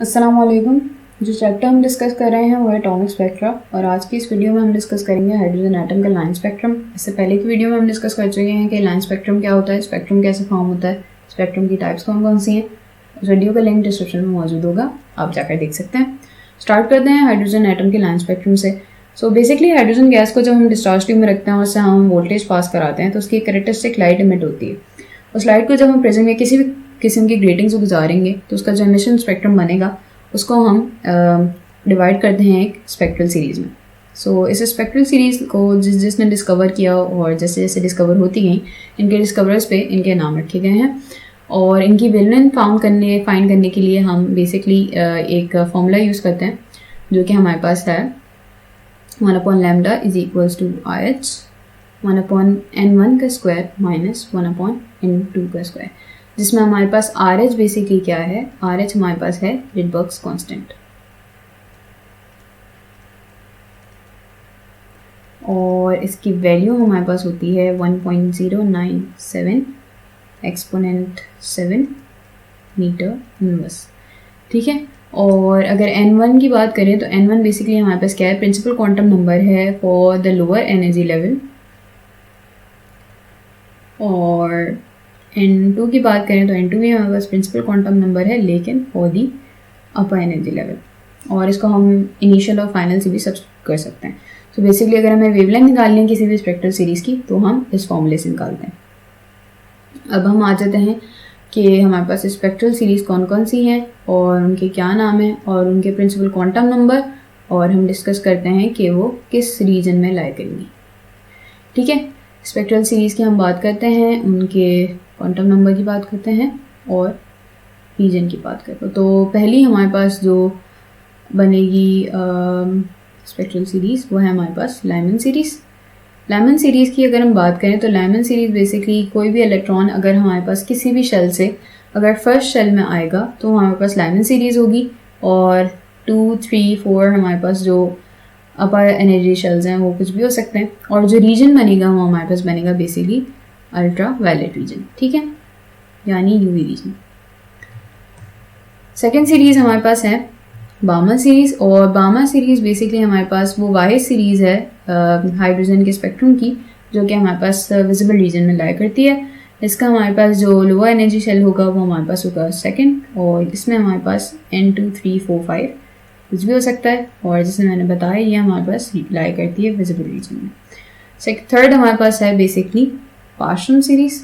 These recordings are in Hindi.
अस्सलाम वालेकुम। जो चैप्टर हम डिस्कस कर रहे हैं वो है एटॉमिक स्पेक्ट्रा और आज की इस वीडियो में हम डिस्कस करेंगे हाइड्रोजन एटम का लाइन स्पेक्ट्रम। इससे पहले की वीडियो में हम डिस्कस कर चुके हैं कि लाइन स्पेक्ट्रम क्या होता है, स्पेक्ट्रम कैसे फॉर्म होता है, स्पेक्ट्रम की टाइप्स कौन कौन सी हैं। उस वीडियो का लिंक डिस्क्रिप्शन में मौजूद होगा, आप जाकर देख सकते हैं। स्टार्ट करते हैं हाइड्रोजन एटम के लाइन स्पेक्ट्रम से। सो बेसिकली हाइड्रोजन गैस को जब हम डिस्चार्ज ट्यूब में रखते हैं और उससे हम वोल्टेज पास कराते हैं तो उसकी एक कैरेक्टरिस्टिक लाइट इमिट होती है। उस लाइट को जब हम प्रिज्म में किसी भी किस्म की ग्रेटिंग से गुजारेंगे तो उसका जो एमिशन स्पेक्ट्रम बनेगा उसको हम डिवाइड करते हैं एक स्पेक्ट्रल सीरीज़ में। सो इस स्पेक्ट्रल सीरीज़ को जिसने डिस्कवर किया और जैसे जैसे डिस्कवर होती गई इनके डिस्कवरर्स पे इनके नाम रखे गए हैं और इनकी वेवलेंथ फाइंड करने के लिए हम बेसिकली एक फॉर्मूला यूज़ करते हैं जो कि हमारे पास है 1/λ is equals to RH 1/n1 का स्क्वायर माइनस 1/n2 का स्क्वायर, जिसमें हमारे पास RH बेसिकली क्या है, RH हमारे पास है रिडबर्ग्स कांस्टेंट और इसकी वैल्यू हमारे पास होती है 1.097 एक्सपोनेंट 7 मीटर इनवर्स। ठीक है, और अगर n1 की बात करें तो n1 बेसिकली हमारे पास क्या है, प्रिंसिपल क्वांटम नंबर है for the lower energy level, और n2 की बात करें तो n2 भी हमारे पास प्रिंसिपल क्वांटम नंबर है लेकिन for the upper energy level, और इसको हम इनिशियल और फाइनल से भी सब्स्टिट्यूट कर सकते हैं। तो बेसिकली अगर हमें वेवलेंथ निकालनी है किसी भी स्पेक्ट्रल सीरीज़ की तो हम इस फॉर्मूले से निकालते हैं। अब हम आ जाते हैं कि हमारे पास स्पेक्ट्रल सीरीज़ कौन कौन सी हैं और उनके क्या नाम हैं और उनके प्रिंसिपल क्वांटम नंबर, और हम डिस्कस करते हैं कि वो किस रीजन में लाई करेंगी। ठीक है, स्पेक्ट्रल सीरीज़ की हम बात करते हैं, उनके क्वांटम नंबर की बात करते हैं और रीजन की बात करते हैं। तो पहली हमारे पास जो बनेगी स्पेक्ट्रल सीरीज़ वो है हमारे पास लाइमन सीरीज़। लाइमन सीरीज़ की अगर हम बात करें तो लाइमन सीरीज़ बेसिकली कोई भी इलेक्ट्रॉन अगर हमारे पास किसी भी शेल से अगर फर्स्ट शेल में आएगा तो हमारे पास लाइमन सीरीज़ होगी, और 2, 3, 4 हमारे पास जो अपर एनर्जी शेल्स हैं वो कुछ भी हो सकते हैं, और जो रीजन बनेगा वो हमारे पास बनेगा बेसिकली अल्ट्रा वायलेट रीजन। ठीक है, यानी यूवी रीजन। सेकेंड सीरीज़ हमारे पास है बामा सीरीज़, और बामा सीरीज़ बेसिकली हमारे पास वो वाहिद सीरीज़ है हाइड्रोजन के स्पेक्ट्रम की जो कि हमारे पास विजिबल रीजन में लाई करती है। इसका हमारे पास जो लोअर एनर्जी शेल होगा वो हमारे पास होगा सेकंड, और इसमें हमारे पास N2, 3, 4, 5 कुछ भी हो सकता है, और जैसे मैंने बताया ये हमारे पास लाई करती है विजिबल रीजन में। थर्ड हमारे पास है बेसिकली पार्शियल सीरीज़,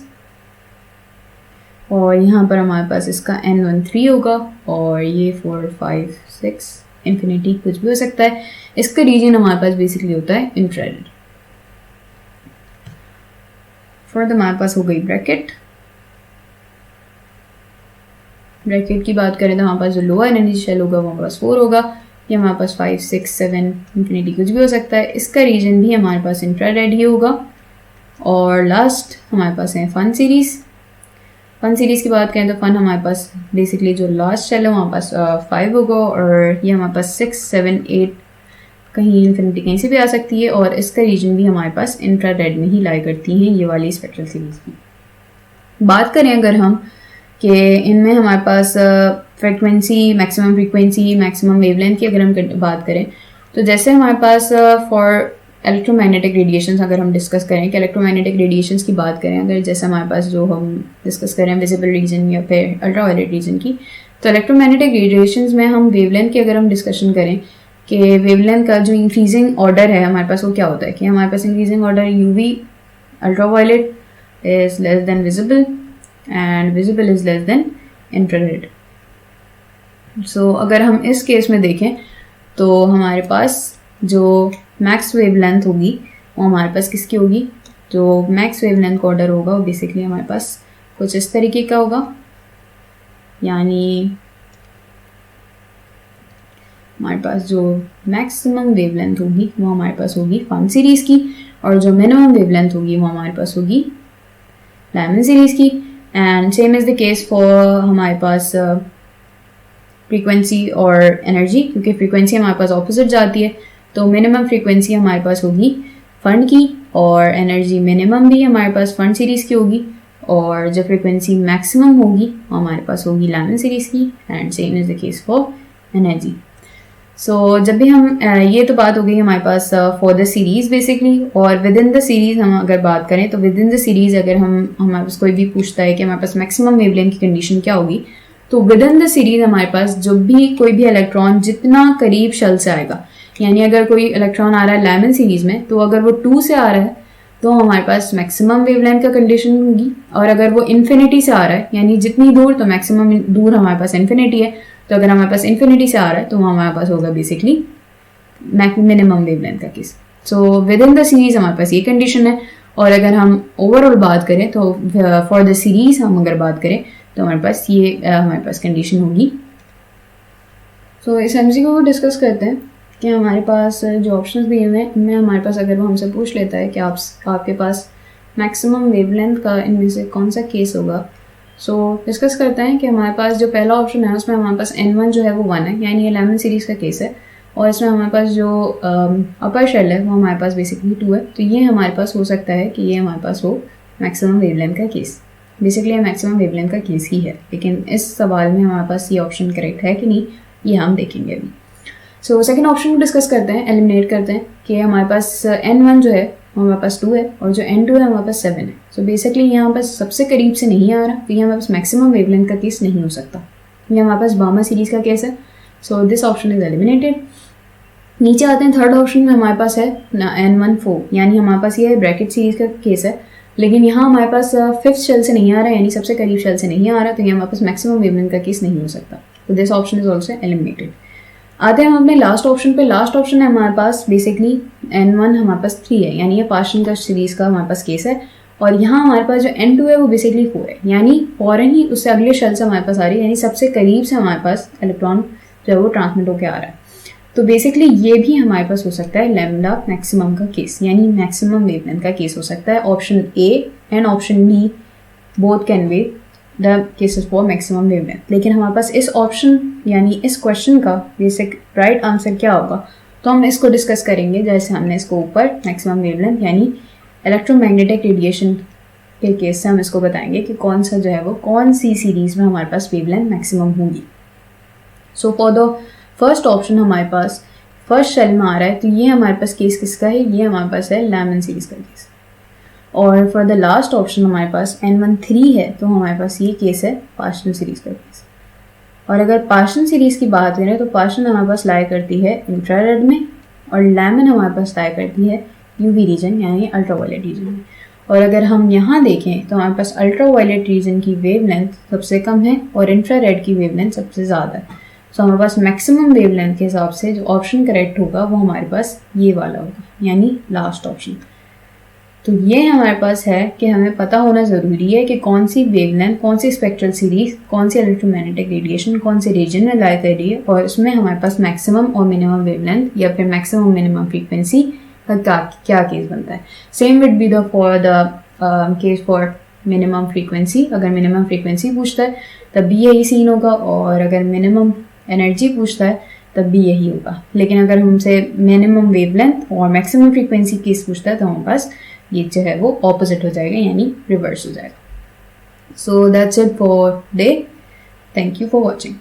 और यहाँ पर हमारे पास इसका N1, 3 होगा, और ये 4, 5, 6 इन्फिनिटी कुछ भी हो सकता है। इसका रीजन हमारे पास बेसिकली होता है इंफ्रारेड। फोर्थ हमारे पास हो गई ब्रैकेट। ब्रैकेट की बात करें तो हमारे पास जो लोअर एनर्जी शेल होगा वो हमारे पास 4 होगा, ये हमारे पास 5, 6, 7 इन्फिनिटी कुछ भी हो सकता है। इसका रीजन भी हमारे पास इंफ्रारेड ही होगा। और लास्ट हमारे पास है फन सीरीज़। फन सीरीज़ की बात करें तो फन हमारे पास बेसिकली जो लास्ट शेल है हमारे पास 5 होगा, और ये हमारे पास 6, 7, 8 कहीं इन्फिनिटी कहीं से भी आ सकती है, और इसका रीजन भी हमारे पास इंफ्रारेड में ही लाई करती हैं ये वाली स्पेक्ट्रल सीरीज़ की। बात करें अगर हम कि इनमें हमारे पास फ्रीक्वेंसी, मैक्सिमम वेवलेंथ की अगर हम बात करें तो जैसे हमारे पास फॉर इलेक्ट्रोमैग्नेटिक रेडिएशंस अगर हम डिस्कस करें कि इलेक्ट्रोमैग्नेटिक रेडिएशंस की बात करें अगर, जैसे हमारे पास जो हम डिस्कस करें विजिबल रीजन या फिर अल्ट्रावायलेट रीजन की, तो इलेक्ट्रोमैग्नेटिक रेडिएशंस में हम वेवलेंथ की अगर हम डिस्कशन करें कि वेवलेंथ का जो इंक्रीजिंग ऑर्डर है हमारे पास वो क्या होता है कि हमारे पास increasing order UV ultraviolet is less than visible and visible is less than infrared. So अगर हम इस केस में देखें तो हमारे पास जो मैक्स वेवलेंथ होगी वो हमारे पास किसकी होगी, जो मैक्स वेवलेंथ का ऑर्डर होगा वो बेसिकली हमारे पास कुछ इस तरीके का होगा, यानी हमारे पास जो मैक्सिमम वेवलेंथ होगी वो हमारे पास होगी फन सीरीज़ की, और जो मिनिमम वेवलेंथ होगी वो हमारे पास होगी लाइमन सीरीज़ की। And same is the case for हमारे पास फ्रीक्वेंसी और एनर्जी, क्योंकि फ्रीक्वेंसी हमारे पास ऑपोजिट जाती है तो मिनिमम फ्रीक्वेंसी हमारे पास होगी फन की, और एनर्जी मिनिमम भी हमारे पास फन सीरीज़ की होगी, और जो फ्रीक्वेंसी मैक्सिमम होगी वो हमारे पास होगी लाइमन सीरीज़ की। And same is the case for energy. So जब भी हम ये तो बात हो गई हमारे पास फॉर द सीरीज़ बेसिकली, और विद इन द सीरीज़ हम अगर बात करें तो विद इन द सीरीज़ अगर हमारे पास कोई भी पूछता है कि हमारे पास मैक्सिमम वेवलेंथ की कंडीशन क्या होगी, तो विद इन द सीरीज़ हमारे पास जो भी कोई भी इलेक्ट्रॉन जितना करीब शेल से आएगा, यानी अगर कोई इलेक्ट्रॉन आ रहा है लैमन सीरीज़ में तो अगर वो 2 से आ रहा है तो हमारे पास मैक्सिमम वेवलेंथ का कंडीशन होगी, और अगर वो इन्फिनिटी से आ रहा है यानी जितनी दूर, तो मैक्सिमम दूर हमारे पास इन्फिनिटी है, तो अगर हमारे पास इन्फिनिटी से आ रहा है तो हमारे पास होगा बेसिकली मिनिमम वेवलेंथ का case. So with in the series हमारे पास ये कंडीशन है, और अगर हम ओवरऑल बात करें तो फॉर द सीरीज़ हम अगर बात करें तो हमारे पास ये हमारे पास कंडीशन होगी। सो इस एमसीक्यू को डिस्कस करते हैं कि हमारे पास जो ऑप्शंस दिए हुए हैं इनमें हमारे पास अगर वो हमसे पूछ लेता है कि आपके पास मैक्सिमम वेवलेंथ का इनमें से कौन सा केस होगा। सो डिस्कस करते हैं कि हमारे पास जो पहला ऑप्शन है उसमें हमारे पास N1 जो है वो 1 है, यानी ये लैमन सीरीज़ का केस है, और इसमें हमारे पास जो अपर शेल है वो हमारे पास बेसिकली 2 है, तो ये हमारे पास हो सकता है कि ये हमारे पास हो मैक्सिमम वेवलेंथ का केस। बेसिकली ये मैक्सिमम वेवलेंथ का केस ही है, लेकिन इस सवाल में हमारे पास ये ऑप्शन करेक्ट है कि नहीं ये हम देखेंगे अभी। सो सेकेंड ऑप्शन को डिस्कस करते हैं, एलिमिनेट करते हैं कि हमारे पास N1 जो है वो हमारे पास 2 है और जो N2 है हमारे पास 7 है। सो बेसिकली यहाँ पर सबसे करीब से नहीं आ रहा, तो ये हमारे पास मैक्सिमम वेवलेंथ का केस नहीं हो सकता, ये हमारे पास बामा सीरीज़ का केस है। So this option is eliminated. नीचे आते हैं, थर्ड ऑप्शन में हमारे पास है N1 4, यानी हमारे पास ये ब्रैकेट सीरीज़ का केस है, लेकिन यहाँ हमारे पास फिफ्थ शेल से नहीं आ रहा है, यानी सबसे करीब शेल से नहीं आ रहा, तो ये हमारे पास मैक्सिमम वेवलेंथ का केस नहीं हो सकता, तो this option is also eliminated. आते हैं हम अपने लास्ट ऑप्शन पे। लास्ट ऑप्शन है हमारे पास बेसिकली N1 हमारे पास 3 है, यानी ये पार्शियल का सीरीज़ का हमारे पास केस है, और यहाँ हमारे पास जो N2 है वो बेसिकली 4 है, यानी फॉरन ही उससे अगले शेल से हमारे पास आ रही है, यानी सबसे करीब से हमारे पास इलेक्ट्रॉन जो है वो ट्रांसमिट होकर आ रहा है। तो बेसिकली ये भी हमारे पास हो सकता है लैम्डा मैक्सिमम का केस, यानी मैक्सिमम वेवलेंथ का केस हो सकता है। Option A and option B both can be the cases for maximum wavelength. लेकिन हमारे पास इस ऑप्शन यानी इस क्वेश्चन का बेसिक राइट आंसर क्या होगा, तो हम इसको डिस्कस करेंगे जैसे हमने इसको ऊपर मैक्सिमम वेवलेंथ यानी इलेक्ट्रोमैग्नेटिक रेडिएशन के केस से हम इसको बताएंगे कि कौन सा जो है वो कौन सी सीरीज़ में हमारे पास वेवलेंथ मैक्सिमम होगी। So for the first option हमारे पास फर्स्ट शेल में आ रहा है, तो ये हमारे पास केस किसका है, ये हमारे पास है लैमन सीरीज़ का केस। और फॉर द लास्ट ऑप्शन हमारे पास N1 3 है, तो हमारे पास ये केस है पार्शियल सीरीज़ का केस। और अगर पार्शियल सीरीज़ की बात करें तो पार्शियल हमारे पास लाई करती है इंफ्रारेड में, और लैमन हमारे पास लाई करती है यूवी रीजन यानी अल्ट्रावायलेट रीजन में। और अगर हम यहाँ देखें तो हमारे पास अल्ट्रावायलेट रीजन की वेवलेंथ सबसे कम है और इंफ्रारेड की वेवलेंथ सबसे ज़्यादा है। तो हमारे पास मैक्सिमम वेवलेंथ के हिसाब से जो ऑप्शन करेक्ट होगा वो हमारे पास ये वाला होगा, यानी लास्ट ऑप्शन। तो ये हमारे पास है कि हमें पता होना ज़रूरी है कि कौन सी वेवलेंथ, कौन सी स्पेक्ट्रल सीरीज़, कौन सी इलेक्ट्रोमैग्नेटिक रेडिएशन कौन से रीजन में लाई कर रही है, और उसमें हमारे पास मैक्सिमम और मिनिमम वेवलेंथ या फिर मैक्सिमम मिनिमम फ्रीक्वेंसी का क्या केस बनता है। Same would be the for the case for minimum frequency. अगर मिनिमम फ्रीक्वेंसी पूछता है तब भी यही सीन होगा, और अगर मिनिमम एनर्जी पूछता है तब भी यही होगा। लेकिन अगर हमसे मिनिमम वेवलेंथ और मैक्सिमम फ्रीक्वेंसी केस पूछता है तो हमारे पास ये जो है वो ऑपोजिट हो जाएगा, यानी रिवर्स हो जाएगा। So that's it for day. Thank you for watching.